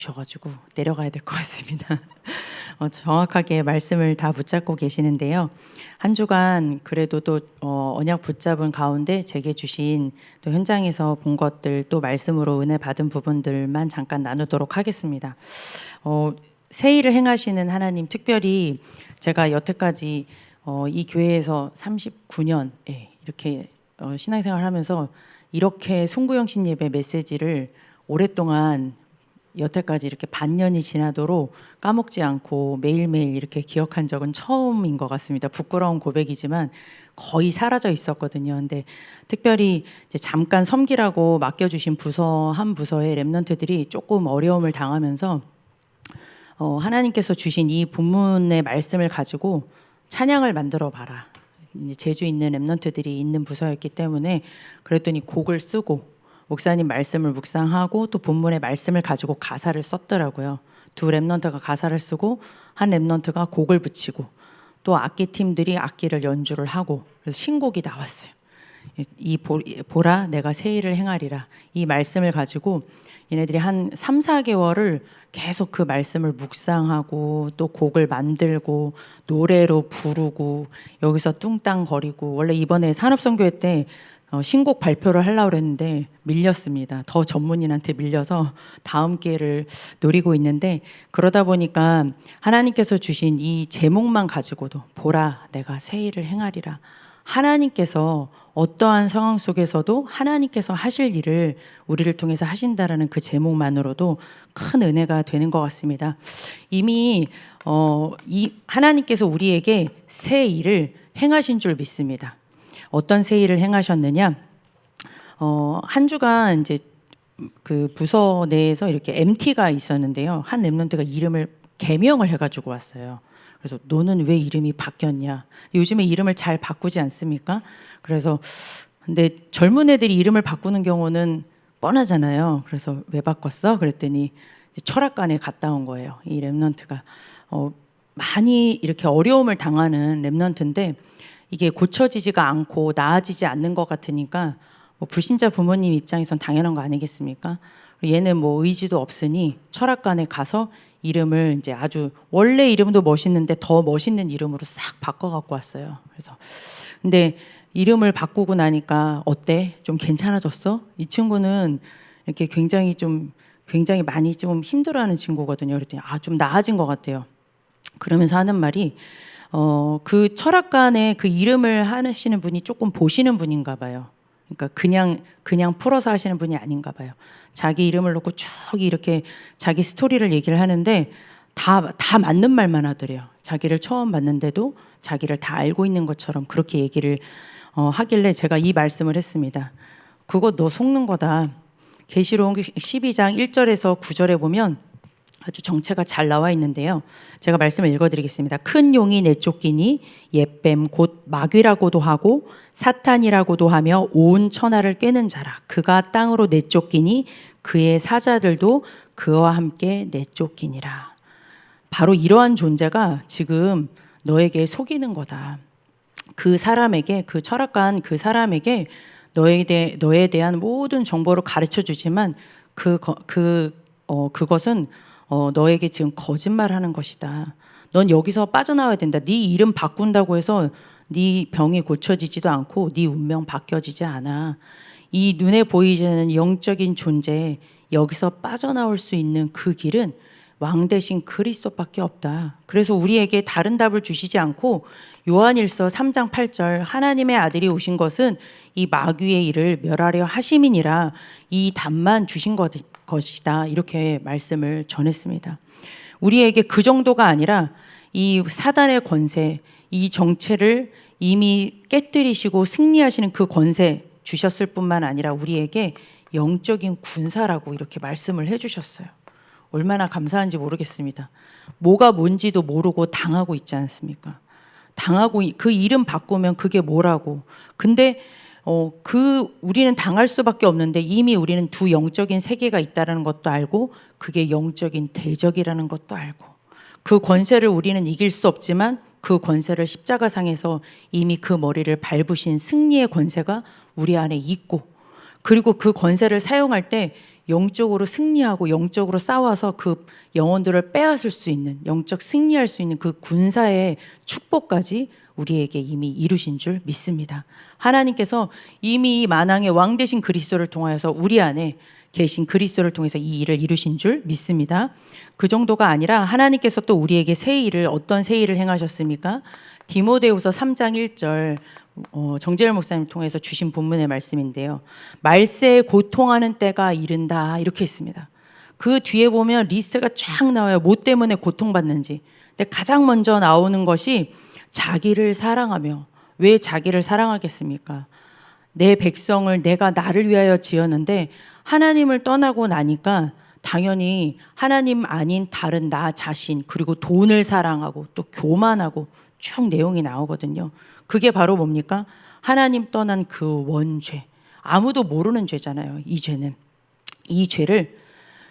주셔가지고 내려가야 될 것 같습니다. 정확하게 말씀을 다 붙잡고 계시는데요. 한 주간 그래도 또 언약 붙잡은 가운데 제게 주신 또 현장에서 본 것들 또 말씀으로 은혜 받은 부분들만 잠깐 나누도록 하겠습니다. 새 일을 행하시는 하나님, 특별히 제가 여태까지 이 교회에서 39년 이렇게 신앙생활을 하면서 이렇게 송구영신 예배 메시지를 오랫동안 여태까지 이렇게 반년이 지나도록 까먹지 않고 매일매일 이렇게 기억한 적은 처음인 것 같습니다. 부끄러운 고백이지만 거의 사라져 있었거든요. 근데 특별히 이제 잠깐 섬기라고 맡겨주신 부서 한 부서의 랩런트들이 조금 어려움을 당하면서 하나님께서 주신 이 본문의 말씀을 가지고 찬양을 만들어 봐라. 이제 제주 있는 랩런트들이 있는 부서였기 때문에 그랬더니 곡을 쓰고 목사님 말씀을 묵상하고 또 본문의 말씀을 가지고 가사를 썼더라고요. 두 랩런트가 가사를 쓰고 한 랩런트가 곡을 붙이고 또 악기팀들이 악기를 연주를 하고 그래서 신곡이 나왔어요. 보라 내가 새 일을 행하리라. 이 말씀을 가지고 얘네들이 한 3, 4개월을 계속 그 말씀을 묵상하고 또 곡을 만들고 노래로 부르고 여기서 뚱땅거리고 원래 이번에 산업선교회 때 신곡 발표를 하려고 그랬는데 밀렸습니다. 더 전문인한테 밀려서 다음 기회를 노리고 있는데 그러다 보니까 하나님께서 주신 이 제목만 가지고도 보라 내가 새 일을 행하리라. 하나님께서 어떠한 상황 속에서도 하나님께서 하실 일을 우리를 통해서 하신다라는 그 제목만으로도 큰 은혜가 되는 것 같습니다. 이미 이 하나님께서 우리에게 새 일을 행하신 줄 믿습니다. 어떤 새 일을 행하셨느냐? 한 주간 이제 그 부서 내에서 이렇게 MT가 있었는데요. 한 랩런트가 이름을 개명을 해가지고 왔어요. 그래서 너는 왜 이름이 바뀌었냐? 요즘에 이름을 잘 바꾸지 않습니까? 그래서 근데 젊은 애들이 이름을 바꾸는 경우는 뻔하잖아요. 그래서 왜 바꿨어? 그랬더니 철학관에 갔다 온 거예요. 이 랩런트가 많이 이렇게 어려움을 당하는 랩런트인데 이게 고쳐지지가 않고 나아지지 않는 것 같으니까 뭐 불신자 부모님 입장에선 당연한 거 아니겠습니까? 얘는 뭐 의지도 없으니 철학관에 가서 이름을 이제 아주 원래 이름도 멋있는데 더 멋있는 이름으로 싹 바꿔 갖고 왔어요. 그래서 근데 이름을 바꾸고 나니까 어때? 좀 괜찮아졌어? 이 친구는 이렇게 굉장히 많이 좀 힘들어하는 친구거든요. 그랬더니 좀 나아진 것 같아요. 그러면서 하는 말이 그 철학관에 그 이름을 하시는 분이 조금 보시는 분인가 봐요. 그러니까 그냥 풀어서 하시는 분이 아닌가 봐요. 자기 이름을 놓고 쭉 이렇게 자기 스토리를 얘기를 하는데 다 맞는 말만 하더래요. 자기를 처음 봤는데도 자기를 다 알고 있는 것처럼 그렇게 얘기를 하길래 제가 이 말씀을 했습니다. 그거 너 속는 거다. 계시록 12장 1절에서 9절에 보면 아주 정체가 잘 나와 있는데요. 제가 말씀을 읽어드리겠습니다. 큰 용이 내쫓기니 옛뱀 곧 마귀라고도 하고 사탄이라고도 하며 온 천하를 꿰는 자라. 그가 땅으로 내쫓기니 그의 사자들도 그와 함께 내쫓기니라. 바로 이러한 존재가 지금 너에게 속이는 거다. 그 사람에게 그 철학관 그 사람에게 너에 대한 모든 정보를 가르쳐 주지만 그것은 너에게 지금 거짓말하는 것이다. 넌 여기서 빠져나와야 된다. 네 이름 바꾼다고 해서 네 병이 고쳐지지도 않고 네 운명 바뀌어지지 않아. 이 눈에 보이지 않는 영적인 존재 여기서 빠져나올 수 있는 그 길은 왕 대신 그리스도밖에 없다. 그래서 우리에게 다른 답을 주시지 않고 요한일서 3장 8절 하나님의 아들이 오신 것은 이 마귀의 일을 멸하려 하심이니라 이 답만 주신 것이다. 이렇게 말씀을 전했습니다. 우리에게 그 정도가 아니라 이 사단의 권세, 이 정체를 이미 깨뜨리시고 승리하시는 그 권세 주셨을 뿐만 아니라 우리에게 영적인 군사라고 이렇게 말씀을 해주셨어요. 얼마나 감사한지 모르겠습니다. 뭐가 뭔지도 모르고 당하고 있지 않습니까? 당하고 그 이름 바꾸면 그게 뭐라고. 근데 우리는 당할 수밖에 없는데 이미 우리는 두 영적인 세계가 있다는 것도 알고 그게 영적인 대적이라는 것도 알고 그 권세를 우리는 이길 수 없지만 그 권세를 십자가상에서 이미 그 머리를 밟으신 승리의 권세가 우리 안에 있고 그리고 그 권세를 사용할 때 영적으로 승리하고 영적으로 싸워서 그 영혼들을 빼앗을 수 있는, 영적 승리할 수 있는 그 군사의 축복까지 우리에게 이미 이루신 줄 믿습니다. 하나님께서 이미 만왕의 왕 되신 그리스도를 통하여서 우리 안에 계신 그리스도를 통해서 이 일을 이루신 줄 믿습니다. 그 정도가 아니라 하나님께서 또 우리에게 새 일을, 어떤 새 일을 행하셨습니까? 디모데후서 3장 1절 정재열 목사님 통해서 주신 본문의 말씀인데요. 말세에 고통하는 때가 이른다, 이렇게 했습니다. 그 뒤에 보면 리스트가 쫙 나와요. 뭐 때문에 고통받는지. 근데 가장 먼저 나오는 것이 자기를 사랑하며. 왜 자기를 사랑하겠습니까? 내 백성을 내가 나를 위하여 지었는데 하나님을 떠나고 나니까 당연히 하나님 아닌 다른 나 자신, 그리고 돈을 사랑하고 또 교만하고 쭉 내용이 나오거든요. 그게 바로 뭡니까? 하나님 떠난 그 원죄. 아무도 모르는 죄잖아요. 이 죄는. 이 죄를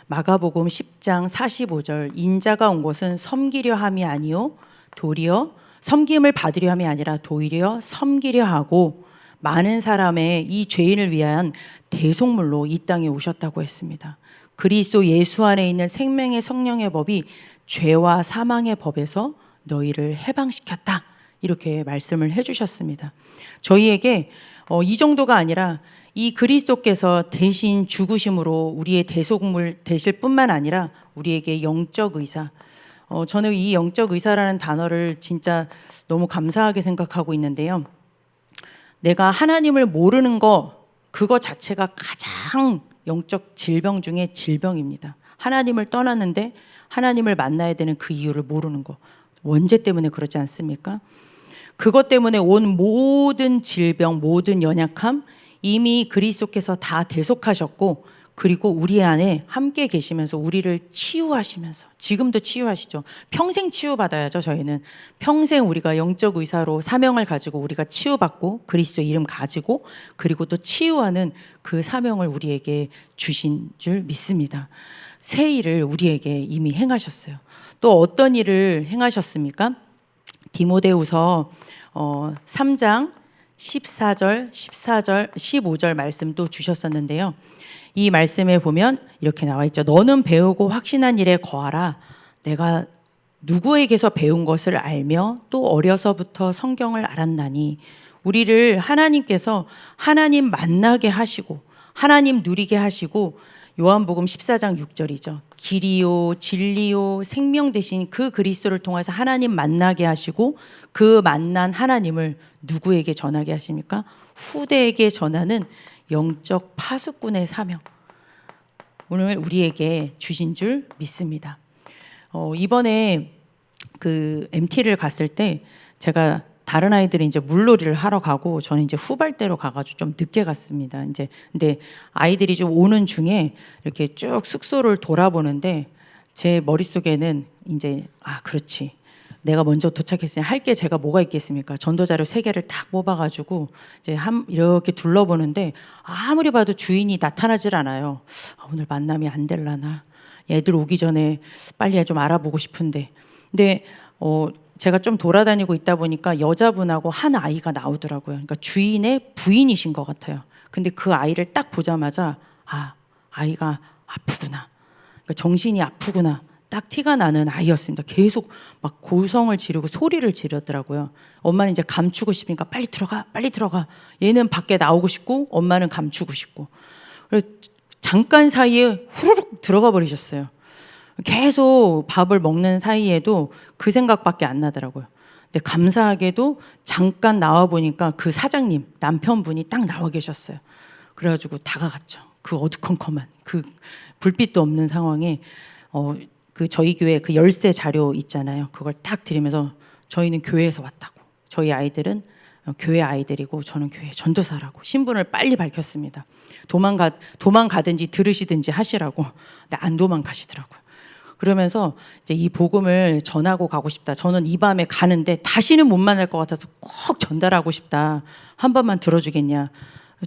마가복음 10장 45절, 인자가 온 것은 섬기려 함이 아니요 도리어 섬김을 받으려 함이 아니라 도리어 섬기려 하고 많은 사람의 이 죄인을 위한 대속물로 이 땅에 오셨다고 했습니다. 그리스도 예수 안에 있는 생명의 성령의 법이 죄와 사망의 법에서 너희를 해방시켰다, 이렇게 말씀을 해주셨습니다. 저희에게 이 정도가 아니라 이 그리스도께서 대신 죽으심으로 우리의 대속물 되실 뿐만 아니라 우리에게 영적 의사, 저는 이 영적 의사라는 단어를 진짜 너무 감사하게 생각하고 있는데요. 내가 하나님을 모르는 거, 그거 자체가 가장 영적 질병 중에 질병입니다. 하나님을 떠났는데 하나님을 만나야 되는 그 이유를 모르는 거. 원죄 때문에 그렇지 않습니까? 그것 때문에 온 모든 질병, 모든 연약함 이미 그리스도께서 다 대속하셨고, 그리고 우리 안에 함께 계시면서 우리를 치유하시면서, 지금도 치유하시죠. 평생 치유받아야죠. 저희는 평생 우리가 영적 의사로 사명을 가지고 우리가 치유받고 그리스도의 이름 가지고, 그리고 또 치유하는 그 사명을 우리에게 주신 줄 믿습니다. 새 일을 우리에게 이미 행하셨어요. 또 어떤 일을 행하셨습니까? 디모데후서 3장 14절, 14절, 15절 말씀도 주셨었는데요. 이 말씀에 보면 이렇게 나와 있죠. 너는 배우고 확신한 일에 거하라. 내가 누구에게서 배운 것을 알며 또 어려서부터 성경을 알았나니. 우리를 하나님께서 하나님 만나게 하시고 하나님 누리게 하시고, 요한복음 14장 6절이죠. 길이요 진리요 생명 되신 그 그리스도를 통해서 하나님 만나게 하시고, 그 만난 하나님을 누구에게 전하게 하십니까? 후대에게 전하는 영적 파수꾼의 사명, 오늘 우리에게 주신 줄 믿습니다. 이번에 그 MT를 갔을 때 제가 다른 아이들이 이제 물놀이를 하러 가고 저는 이제 후발대로 가가지고 좀 늦게 갔습니다. 이제 근데 아이들이 좀 오는 중에 이렇게 쭉 숙소를 돌아보는데 제 머릿속에는 이제 그렇지, 내가 먼저 도착했으니 할 게 제가 뭐가 있겠습니까? 전도자료 3개를 딱 뽑아가지고 이제 이렇게 둘러보는데 아무리 봐도 주인이 나타나질 않아요. 오늘 만남이 안 될라나? 애들 오기 전에 빨리 좀 알아보고 싶은데. 근데 제가 좀 돌아다니고 있다 보니까 여자분하고 한 아이가 나오더라고요. 그러니까 주인의 부인이신 것 같아요. 근데 그 아이를 딱 보자마자 아이가 아프구나. 그러니까 정신이 아프구나. 딱 티가 나는 아이였습니다. 계속 막 고성을 지르고 소리를 지르더라고요. 엄마는 이제 감추고 싶으니까 빨리 들어가, 빨리 들어가. 얘는 밖에 나오고 싶고 엄마는 감추고 싶고. 그래서 잠깐 사이에 후루룩 들어가 버리셨어요. 계속 밥을 먹는 사이에도 그 생각밖에 안 나더라고요. 근데 감사하게도 잠깐 나와 보니까 그 사장님, 남편분이 딱 나와 계셨어요. 그래가지고 다가갔죠. 그 어두컴컴한, 그 불빛도 없는 상황에 그 저희 교회 그 열쇠 자료 있잖아요. 그걸 딱 드리면서 저희는 교회에서 왔다고. 저희 아이들은 교회 아이들이고 저는 교회 전도사라고 신분을 빨리 밝혔습니다. 도망가든지 들으시든지 하시라고. 근데 안 도망가시더라고요. 그러면서 이제 이 복음을 전하고 가고 싶다. 저는 이 밤에 가는데 다시는 못 만날 것 같아서 꼭 전달하고 싶다. 한 번만 들어주겠냐.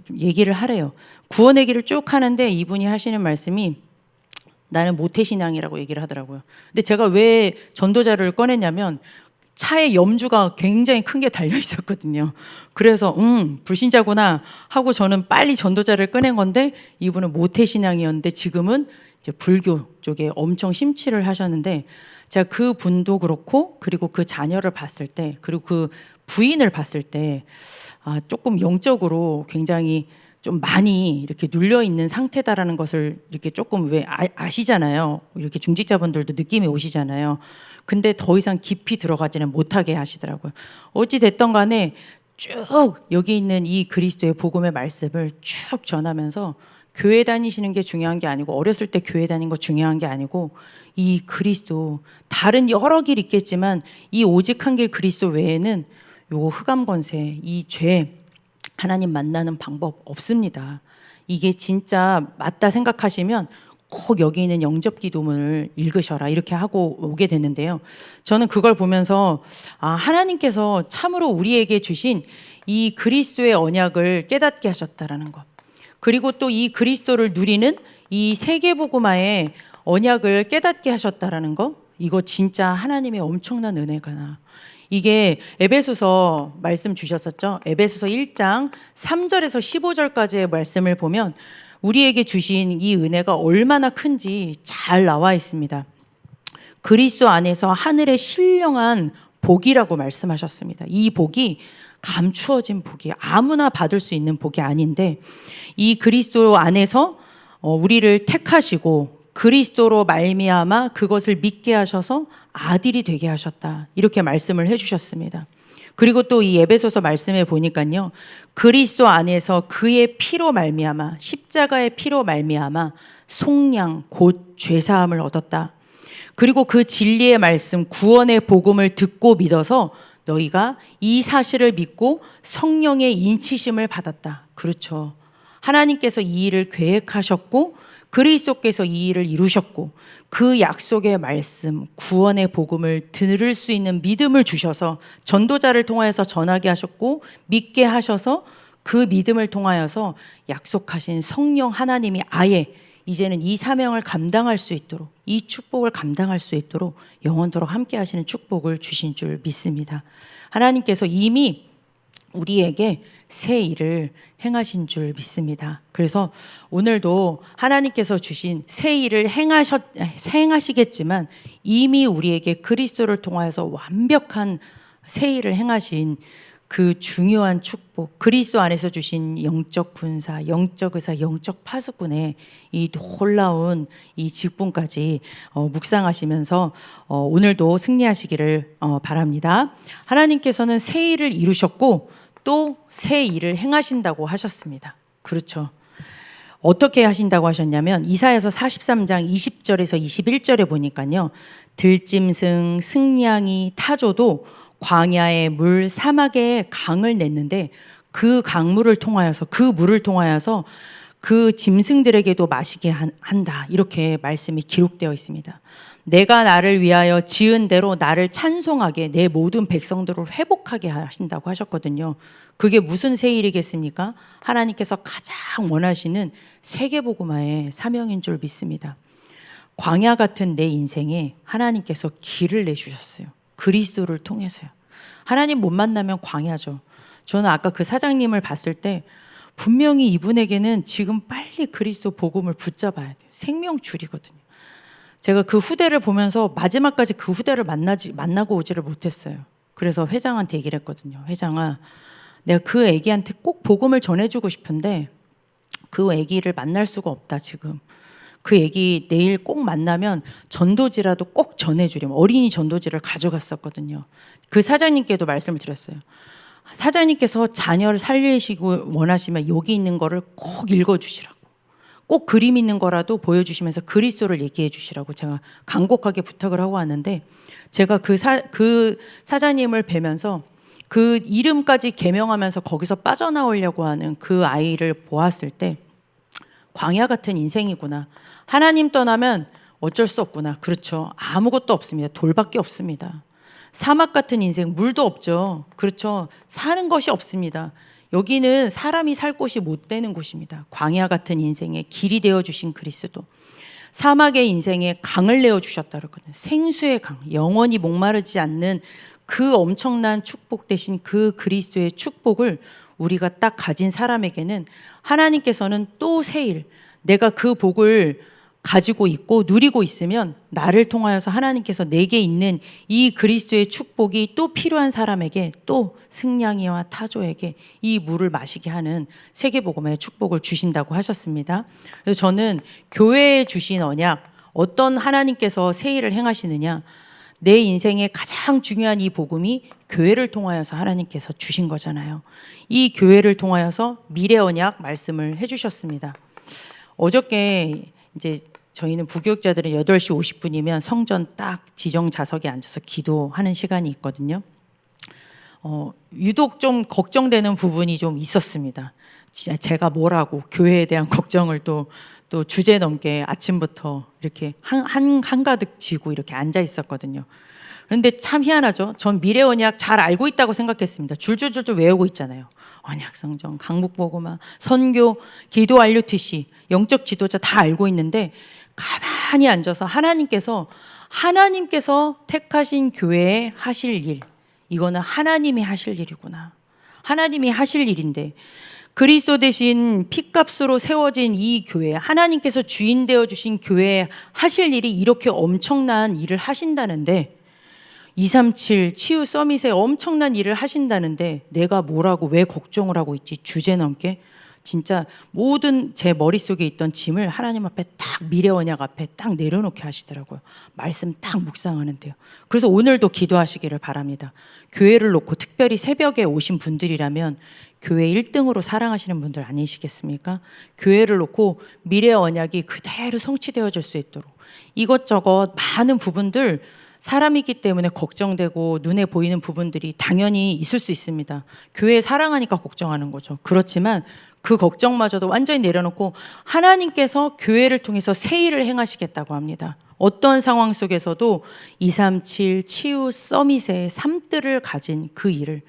좀 얘기를 하래요. 구원의 길을 쭉 하는데 이분이 하시는 말씀이 나는 모태신앙이라고 얘기를 하더라고요. 근데 제가 왜 전도자를 꺼냈냐면 차에 염주가 굉장히 큰 게 달려 있었거든요. 그래서 불신자구나 하고 저는 빨리 전도자를 꺼낸 건데, 이분은 모태신앙이었는데 지금은 이제 불교 쪽에 엄청 심취를 하셨는데, 제가 그 분도 그렇고, 그리고 그 자녀를 봤을 때, 그리고 그 부인을 봤을 때, 조금 영적으로 굉장히 좀 많이 이렇게 눌려 있는 상태다라는 것을 이렇게 조금 왜 아시잖아요. 이렇게 중직자분들도 느낌이 오시잖아요. 근데 더 이상 깊이 들어가지는 못하게 하시더라고요. 어찌 됐던 간에 쭉 여기 있는 이 그리스도의 복음의 말씀을 쭉 전하면서, 교회 다니시는 게 중요한 게 아니고, 어렸을 때 교회 다닌 거 중요한 게 아니고, 이 그리스도, 다른 여러 길 있겠지만 이 오직 한 길 그리스도 외에는 요 흑암 권세, 이 죄, 하나님 만나는 방법 없습니다. 이게 진짜 맞다 생각하시면 꼭 여기 있는 영접 기도문을 읽으셔라 이렇게 하고 오게 됐는데요. 저는 그걸 보면서 하나님께서 참으로 우리에게 주신 이 그리스도의 언약을 깨닫게 하셨다라는 것, 그리고 또 이 그리스도를 누리는 이 세계복음화의 언약을 깨닫게 하셨다라는 것, 이거 진짜 하나님의 엄청난 은혜가. 이게 에베소서 말씀 주셨었죠. 에베소서 1장 3절에서 15절까지의 말씀을 보면 우리에게 주신 이 은혜가 얼마나 큰지 잘 나와 있습니다. 그리스도 안에서 하늘의 신령한 복이라고 말씀하셨습니다. 이 복이 감추어진 복이, 아무나 받을 수 있는 복이 아닌데, 이 그리스도 안에서 우리를 택하시고 그리스도로 말미암아 그것을 믿게 하셔서 아들이 되게 하셨다, 이렇게 말씀을 해주셨습니다. 그리고 또 이 에베소서 말씀에 보니까요, 그리스도 안에서 그의 피로 말미암아, 십자가의 피로 말미암아 속량 곧 죄사함을 얻었다. 그리고 그 진리의 말씀, 구원의 복음을 듣고 믿어서 너희가 이 사실을 믿고 성령의 인치심을 받았다. 그렇죠. 하나님께서 이 일을 계획하셨고 그리스도께서 이 일을 이루셨고, 그 약속의 말씀, 구원의 복음을 들을 수 있는 믿음을 주셔서 전도자를 통하여서 전하게 하셨고, 믿게 하셔서 그 믿음을 통하여서 약속하신 성령 하나님이 아예 이제는 이 사명을 감당할 수 있도록, 이 축복을 감당할 수 있도록 영원토록 함께 하시는 축복을 주신 줄 믿습니다. 하나님께서 이미 우리에게 새 일을 행하신 줄 믿습니다. 그래서 오늘도 하나님께서 주신 새 일을 행하시겠지만 이미 우리에게 그리스도를 통하여서 완벽한 새 일을 행하신 그 중요한 축복, 그리스도 안에서 주신 영적 군사, 영적 의사, 영적 파수꾼의 이 놀라운 이 직분까지 묵상하시면서 오늘도 승리하시기를 바랍니다. 하나님께서는 새 일을 이루셨고 또 새 일을 행하신다고 하셨습니다. 그렇죠. 어떻게 하신다고 하셨냐면 이사야서 43장 20절에서 21절에 보니까요, 들짐승, 승냥이, 타조도 광야의 물, 사막의 강을 냈는데 그 강물을 통하여서, 그 물을 통하여서 그 짐승들에게도 마시게 한다, 이렇게 말씀이 기록되어 있습니다. 내가 나를 위하여 지은 대로 나를 찬송하게 내 모든 백성들을 회복하게 하신다고 하셨거든요. 그게 무슨 새 일이겠습니까? 하나님께서 가장 원하시는 세계복음화의 사명인 줄 믿습니다. 광야 같은 내 인생에 하나님께서 길을 내주셨어요. 그리스도를 통해서요. 하나님 못 만나면 광야죠. 저는 아까 그 사장님을 봤을 때 분명히 이분에게는 지금 빨리 그리스도 복음을 붙잡아야 돼요. 생명줄이거든요. 제가 그 후대를 보면서 마지막까지 그 후대를 만나고 오지를 못했어요. 그래서 회장한테 얘기를 했거든요. 회장아, 내가 그 애기한테 꼭 복음을 전해주고 싶은데 그 애기를 만날 수가 없다 지금. 그 애기 내일 꼭 만나면 전도지라도 꼭 전해주렴. 어린이 전도지를 가져갔었거든요. 그 사장님께도 말씀을 드렸어요. 사장님께서 자녀를 살리시고 원하시면 여기 있는 거를 꼭 읽어주시라고. 꼭 그림 있는 거라도 보여주시면서 그리스도를 얘기해 주시라고 제가 간곡하게 부탁을 하고 왔는데, 제가 그 사장님을 뵈면서 그 이름까지 개명하면서 거기서 빠져나오려고 하는 그 아이를 보았을 때 광야 같은 인생이구나. 하나님 떠나면 어쩔 수 없구나. 그렇죠. 아무것도 없습니다. 돌밖에 없습니다. 사막 같은 인생, 물도 없죠. 그렇죠. 사는 것이 없습니다. 여기는 사람이 살 곳이 못 되는 곳입니다. 광야 같은 인생의 길이 되어주신 그리스도, 사막의 인생에 강을 내어주셨다 그러거든요. 생수의 강, 영원히 목마르지 않는 그 엄청난 축복 대신 그 그리스도의 축복을 우리가 딱 가진 사람에게는 하나님께서는 또 새 일, 내가 그 복을 가지고 있고 누리고 있으면 나를 통하여서 하나님께서 내게 있는 이 그리스도의 축복이 또 필요한 사람에게, 또 승냥이와 타조에게 이 물을 마시게 하는 세계복음의 축복을 주신다고 하셨습니다. 그래서 저는 교회에 주신 언약, 어떤 하나님께서 새 일을 행하시느냐, 내 인생의 가장 중요한 이 복음이 교회를 통하여서 하나님께서 주신 거잖아요. 이 교회를 통하여서 미래 언약 말씀을 해주셨습니다. 어저께 이제 저희는 부교육자들은 8시 50분이면 성전 딱 지정 좌석에 앉아서 기도하는 시간이 있거든요. 유독 좀 걱정되는 부분이 좀 있었습니다. 제가 뭐라고 교회에 대한 걱정을 또 주제 넘게 아침부터 이렇게 한가득 지고 이렇게 앉아 있었거든요. 그런데 참 희한하죠. 전 미래 언약 잘 알고 있다고 생각했습니다. 줄줄줄줄 외우고 있잖아요. 언약 성경, 강북복음화, 선교, 기도 완료 TC, 영적 지도자 다 알고 있는데 가만히 앉아서 하나님께서 택하신 교회에 하실 일, 이거는 하나님이 하실 일이구나. 하나님이 하실 일인데 그리스도 대신 핏값으로 세워진 이 교회, 하나님께서 주인 되어 주신 교회에 하실 일이 이렇게 엄청난 일을 하신다는데, 237 치유 서밋에 엄청난 일을 하신다는데 내가 뭐라고 왜 걱정을 하고 있지? 주제 넘게 진짜 모든 제 머릿속에 있던 짐을 하나님 앞에 딱 미래 언약 앞에 딱 내려놓게 하시더라고요. 말씀 딱 묵상하는데요. 그래서 오늘도 기도하시기를 바랍니다. 교회를 놓고 특별히 새벽에 오신 분들이라면 교회 1등으로 사랑하시는 분들 아니시겠습니까? 교회를 놓고 미래 언약이 그대로 성취되어질 수 있도록 이것저것 많은 부분들, 사람이기 때문에 걱정되고 눈에 보이는 부분들이 당연히 있을 수 있습니다. 교회 사랑하니까 걱정하는 거죠. 그렇지만 그 걱정마저도 완전히 내려놓고 하나님께서 교회를 통해서 새 일을 행하시겠다고 합니다. 어떤 상황 속에서도 237 치유 서밋의 삶들을 가진 그 일을,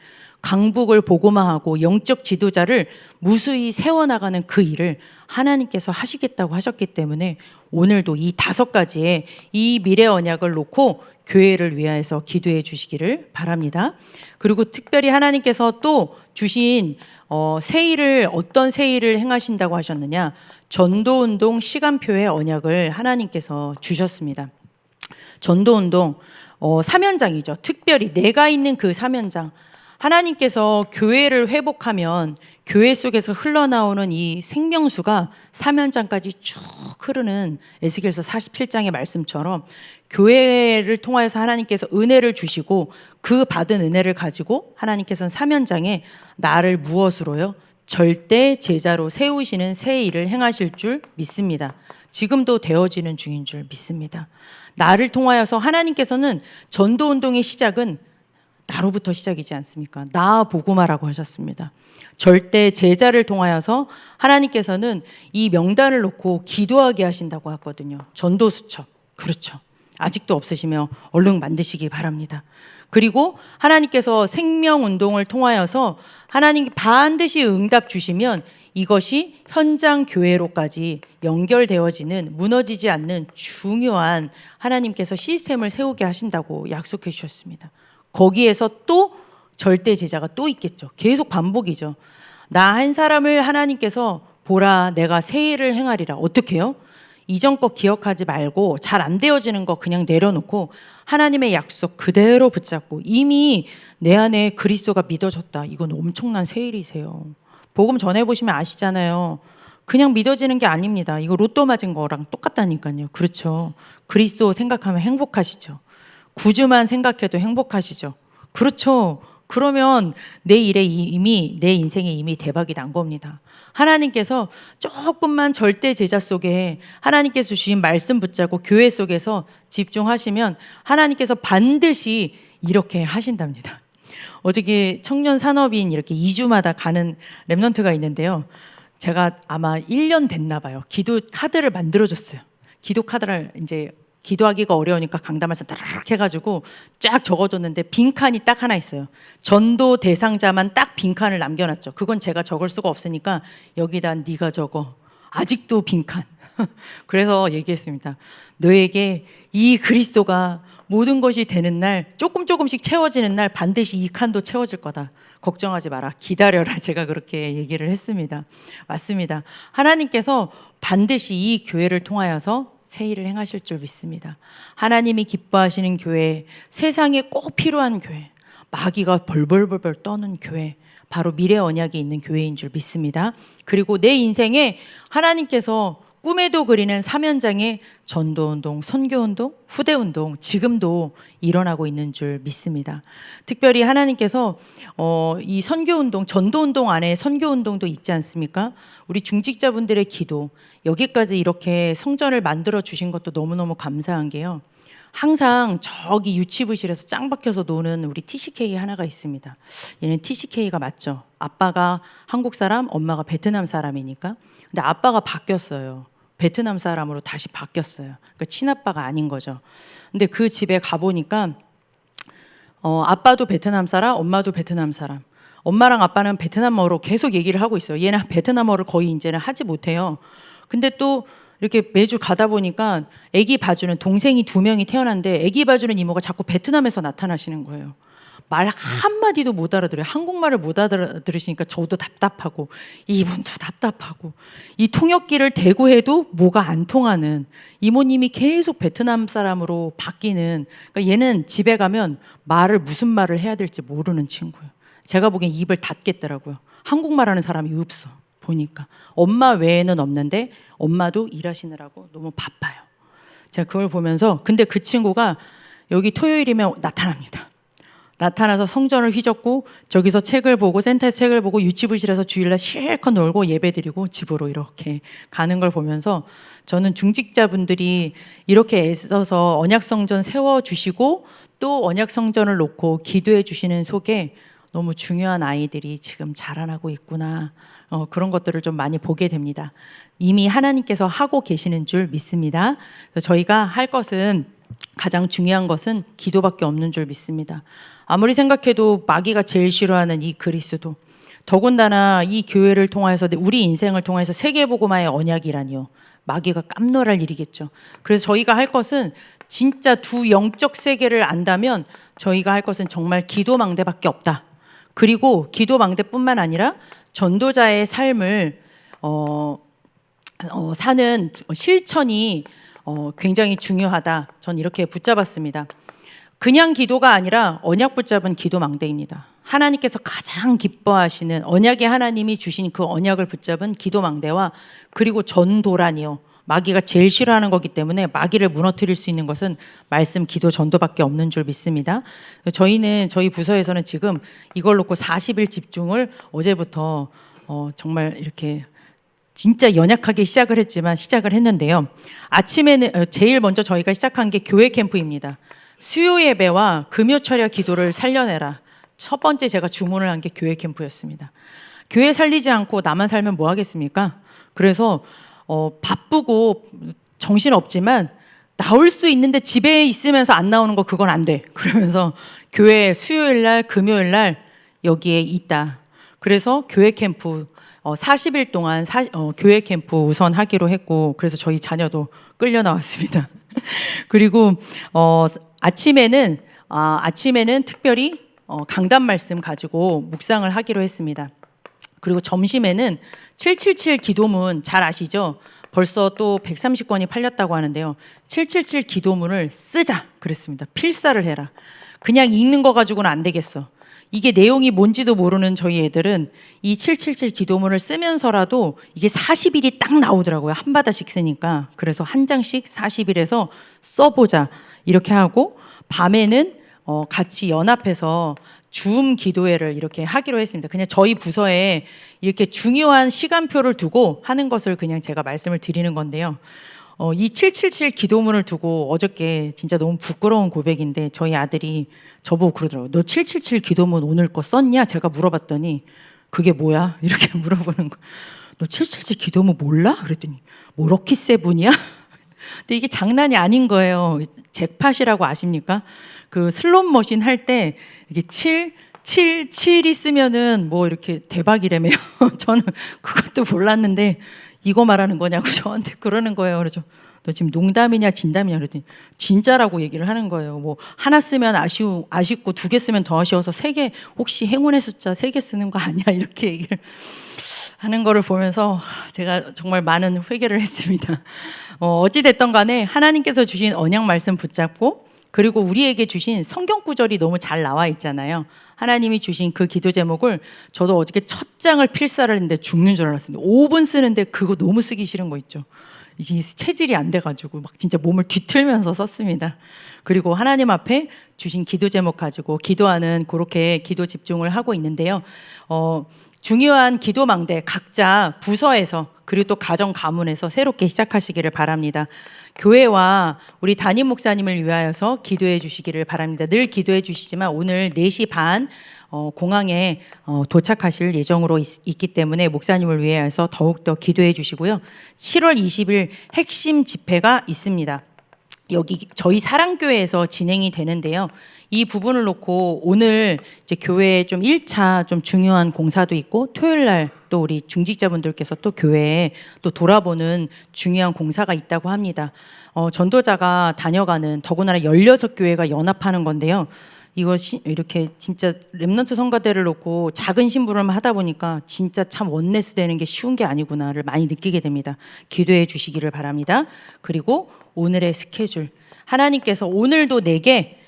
강북을 복음화하고 영적 지도자를 무수히 세워나가는 그 일을 하나님께서 하시겠다고 하셨기 때문에 오늘도 이 5가지의 이 미래 언약을 놓고 교회를 위하여서 기도해 주시기를 바랍니다. 그리고 특별히 하나님께서 또 주신 새 일을, 어떤 새 일을 행하신다고 하셨느냐, 전도운동 시간표의 언약을 하나님께서 주셨습니다. 전도운동 사면장이죠. 특별히 내가 있는 그 사면장, 하나님께서 교회를 회복하면 교회 속에서 흘러나오는 이 생명수가 사면장까지 쭉 흐르는 에스겔서 47장의 말씀처럼 교회를 통하여서 하나님께서 은혜를 주시고 그 받은 은혜를 가지고 하나님께서는 사면장에 나를 무엇으로요? 절대 제자로 세우시는 새 일을 행하실 줄 믿습니다. 지금도 되어지는 중인 줄 믿습니다. 나를 통하여서 하나님께서는 전도운동의 시작은 나로부터 시작이지 않습니까? 나 복음화라고 하셨습니다. 절대 제자를 통하여서 하나님께서는 이 명단을 놓고 기도하게 하신다고 하거든요. 전도수첩. 그렇죠. 아직도 없으시면 얼른 만드시기 바랍니다. 그리고 하나님께서 생명운동을 통하여서 하나님이 반드시 응답 주시면 이것이 현장 교회로까지 연결되어지는, 무너지지 않는 중요한 하나님께서 시스템을 세우게 하신다고 약속해 주셨습니다. 거기에서 또 절대 제자가 또 있겠죠. 계속 반복이죠. 나 한 사람을 하나님께서 보라 내가 새 일을 행하리라. 어떻게 해요? 이전 거 기억하지 말고 잘 안 되어지는 거 그냥 내려놓고 하나님의 약속 그대로 붙잡고 이미 내 안에 그리스도가 믿어졌다. 이건 엄청난 새 일이세요. 복음 전해보시면 아시잖아요. 그냥 믿어지는 게 아닙니다. 이거 로또 맞은 거랑 똑같다니까요. 그렇죠. 그리스도 생각하면 행복하시죠. 구주만 생각해도 행복하시죠. 그렇죠. 그러면 내 인생에 이미 대박이 난 겁니다. 하나님께서 조금만 절대 제자 속에 하나님께서 주신 말씀 붙잡고 교회 속에서 집중하시면 하나님께서 반드시 이렇게 하신답니다. 어저께 청년 산업인 이렇게 2주마다 가는 랩넌트가 있는데요. 제가 아마 1년 됐나 봐요. 기도 카드를 만들어줬어요. 기도 카드를 이제 기도하기가 어려우니까 강담에서 따르륵 해가지고 쫙 적어줬는데 빈칸이 딱 하나 있어요. 전도 대상자만 딱 빈칸을 남겨놨죠. 그건 제가 적을 수가 없으니까 여기다 네가 적어. 아직도 빈칸. 그래서 얘기했습니다. 너에게 이 그리스도가 모든 것이 되는 날, 조금씩 채워지는 날 반드시 이 칸도 채워질 거다. 걱정하지 마라. 기다려라. 제가 그렇게 얘기를 했습니다. 맞습니다. 하나님께서 반드시 이 교회를 통하여서 새 일을 행하실 줄 믿습니다. 하나님이 기뻐하시는 교회, 세상에 꼭 필요한 교회, 마귀가 벌벌벌벌 떠는 교회, 바로 미래 언약이 있는 교회인 줄 믿습니다. 그리고 내 인생에 하나님께서 꿈에도 그리는 사면장의 전도운동, 선교운동, 후대운동 지금도 일어나고 있는 줄 믿습니다. 특별히 하나님께서 이 선교운동, 전도운동 안에 선교운동도 있지 않습니까? 우리 중직자분들의 기도, 여기까지 이렇게 성전을 만들어 주신 것도 너무너무 감사한 게요. 항상 저기 유치부실에서 짱 박혀서 노는 우리 TCK 하나가 있습니다. 얘는 TCK가 맞죠? 아빠가 한국 사람, 엄마가 베트남 사람이니까. 근데 아빠가 바뀌었어요. 베트남 사람으로 다시 바뀌었어요. 그러니까 친아빠가 아닌 거죠. 근데 그 집에 가보니까 아빠도 베트남 사람, 엄마도 베트남 사람. 엄마랑 아빠는 베트남어로 계속 얘기를 하고 있어요. 얘는 베트남어를 거의 이제는 하지 못해요. 근데 또 이렇게 매주 가다 보니까 아기 봐주는 동생이 2명이 태어났는데 아기 봐주는 이모가 자꾸 베트남에서 나타나시는 거예요. 말 한마디도 못 알아들어요. 한국말을 못 알아들으시니까 저도 답답하고 이분도 답답하고 이 통역기를 대고 해도 뭐가 안 통하는 이모님이 계속 베트남 사람으로 바뀌는, 그러니까 얘는 집에 가면 무슨 말을 해야 될지 모르는 친구예요. 제가 보기엔 입을 닫겠더라고요. 한국말 하는 사람이 없어. 보니까 엄마 외에는 없는데 엄마도 일하시느라고 너무 바빠요. 제가 그걸 보면서 근데 그 친구가 여기 토요일이면 나타납니다. 나타나서 성전을 휘젓고 저기서 책을 보고 센터에서 책을 보고 유치부실에서 주일날 실컷 놀고 예배드리고 집으로 이렇게 가는 걸 보면서 저는 중직자분들이 이렇게 애써서 언약성전 세워주시고 또 언약성전을 놓고 기도해 주시는 속에 너무 중요한 아이들이 지금 자라나고 있구나. 그런 것들을 좀 많이 보게 됩니다. 이미 하나님께서 하고 계시는 줄 믿습니다. 그래서 저희가 할 것은 가장 중요한 것은 기도밖에 없는 줄 믿습니다. 아무리 생각해도 마귀가 제일 싫어하는 이 그리스도, 더군다나 이 교회를 통해서 우리 인생을 통해서 세계복음화의 언약이라니요. 마귀가 깜놀할 일이겠죠. 그래서 저희가 할 것은 진짜 두 영적 세계를 안다면 저희가 할 것은 정말 기도망대밖에 없다. 그리고 기도망대뿐만 아니라 전도자의 삶을 사는 실천이 굉장히 중요하다. 전 이렇게 붙잡았습니다. 그냥 기도가 아니라 언약 붙잡은 기도망대입니다. 하나님께서 가장 기뻐하시는 언약의 하나님이 주신 그 언약을 붙잡은 기도망대와 그리고 전도라니요. 마귀가 제일 싫어하는 거기 때문에 마귀를 무너뜨릴 수 있는 것은 말씀, 기도, 전도밖에 없는 줄 믿습니다. 저희는 저희 부서에서는 지금 이걸 놓고 40일 집중을 어제부터 정말 이렇게 진짜 연약하게 시작을 했는데요. 아침에는 제일 먼저 저희가 시작한 게 교회 캠프입니다. 수요 예배와 금요 철야 기도를 살려내라. 첫 번째 제가 주문을 한 게 교회 캠프였습니다. 교회 살리지 않고 나만 살면 뭐 하겠습니까? 그래서 바쁘고 정신없지만 나올 수 있는데 집에 있으면서 안 나오는 거 그건 안 돼. 그러면서 교회 수요일 날 금요일 날 여기에 있다. 그래서 교회 캠프 40일 동안 교회 캠프 우선 하기로 했고, 그래서 저희 자녀도 끌려 나왔습니다. 그리고 아침에는 특별히 강단 말씀 가지고 묵상을 하기로 했습니다. 그리고 점심에는 777 기도문 잘 아시죠? 벌써 또 130권이 팔렸다고 하는데요. 777 기도문을 쓰자 그랬습니다. 필사를 해라. 그냥 읽는 거 가지고는 안 되겠어. 이게 내용이 뭔지도 모르는 저희 애들은 이 777 기도문을 쓰면서라도 이게 40일이 딱 나오더라고요. 한 바다씩 쓰니까. 그래서 한 장씩 40일에서 써보자 이렇게 하고, 밤에는 같이 연합해서 줌 기도회를 이렇게 하기로 했습니다. 그냥 저희 부서에 이렇게 중요한 시간표를 두고 하는 것을 그냥 제가 말씀을 드리는 건데요. 이 777 기도문을 두고 어저께 진짜 너무 부끄러운 고백인데 저희 아들이 저보고 그러더라고요. 너 777 기도문 오늘 거 썼냐? 제가 물어봤더니 그게 뭐야? 이렇게 물어보는 거. 너 777 기도문 몰라? 그랬더니 뭐 럭키 세븐이야? 근데 이게 장난이 아닌 거예요. 잭팟이라고 아십니까? 그 슬롯 머신 할 때 이게 7 있으면은 뭐 이렇게 대박이라며요. 저는 그것도 몰랐는데 이거 말하는 거냐고 저한테 그러는 거예요. 그래서 너 지금 농담이냐 진담이냐 그랬더니 진짜라고 얘기를 하는 거예요. 뭐 하나 쓰면 아쉽고 2개 쓰면 더 아쉬워서 3개 혹시 행운의 숫자 3개 쓰는 거 아니야? 이렇게 얘기를 하는 거를 보면서 제가 정말 많은 회개를 했습니다. 어찌됐든 간에 하나님께서 주신 언약 말씀 붙잡고 그리고 우리에게 주신 성경 구절이 너무 잘 나와 있잖아요. 하나님이 주신 그 기도 제목을 저도 어저께 첫 장을 필사를 했는데 죽는 줄 알았습니다. 5분 쓰는데 그거 너무 쓰기 싫은 거 있죠. 이제 체질이 안 돼가지고 막 진짜 몸을 뒤틀면서 썼습니다. 그리고 하나님 앞에 주신 기도 제목 가지고 기도하는 그렇게 기도 집중을 하고 있는데요. 중요한 기도망대 각자 부서에서 그리고 또 가정 가문에서 새롭게 시작하시기를 바랍니다. 교회와 우리 담임 목사님을 위하여서 기도해 주시기를 바랍니다. 늘 기도해 주시지만 오늘 4시 반 공항에 도착하실 예정으로 있기 때문에 목사님을 위하여서 더욱더 기도해 주시고요. 7월 20일 핵심 집회가 있습니다. 여기 저희 사랑교회에서 진행이 되는데요. 이 부분을 놓고 오늘 이제 교회에 좀 1차 좀 중요한 공사도 있고 토요일 날 또 우리 중직자분들께서 또 교회에 또 돌아보는 중요한 공사가 있다고 합니다. 전도자가 다녀가는 더구나 16교회가 연합하는 건데요. 이것이 이렇게 진짜 렘넌트 성가대를 놓고 작은 심부름을 하다 보니까 진짜 참 원네스 되는 게 쉬운 게 아니구나를 많이 느끼게 됩니다. 기도해 주시기를 바랍니다. 그리고 오늘의 스케줄, 하나님께서 오늘도 내게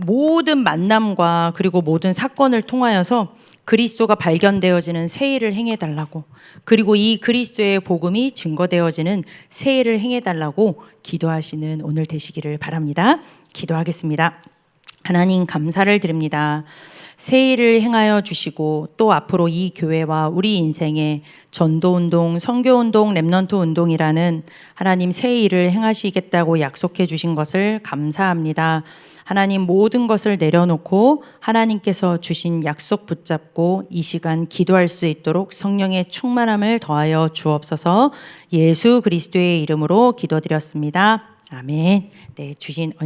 모든 만남과 그리고 모든 사건을 통하여서 그리스도가 발견되어지는 새 일을 행해달라고, 그리고 이 그리스도의 복음이 증거되어지는 새 일을 행해달라고 기도하시는 오늘 되시기를 바랍니다. 기도하겠습니다. 하나님 감사를 드립니다. 새 일을 행하여 주시고 또 앞으로 이 교회와 우리 인생에 전도운동, 선교운동, 렘넌트 운동이라는 하나님 새 일을 행하시겠다고 약속해 주신 것을 감사합니다. 하나님 모든 것을 내려놓고 하나님께서 주신 약속 붙잡고 이 시간 기도할 수 있도록 성령의 충만함을 더하여 주옵소서. 예수 그리스도의 이름으로 기도드렸습니다. 아멘. 네, 주신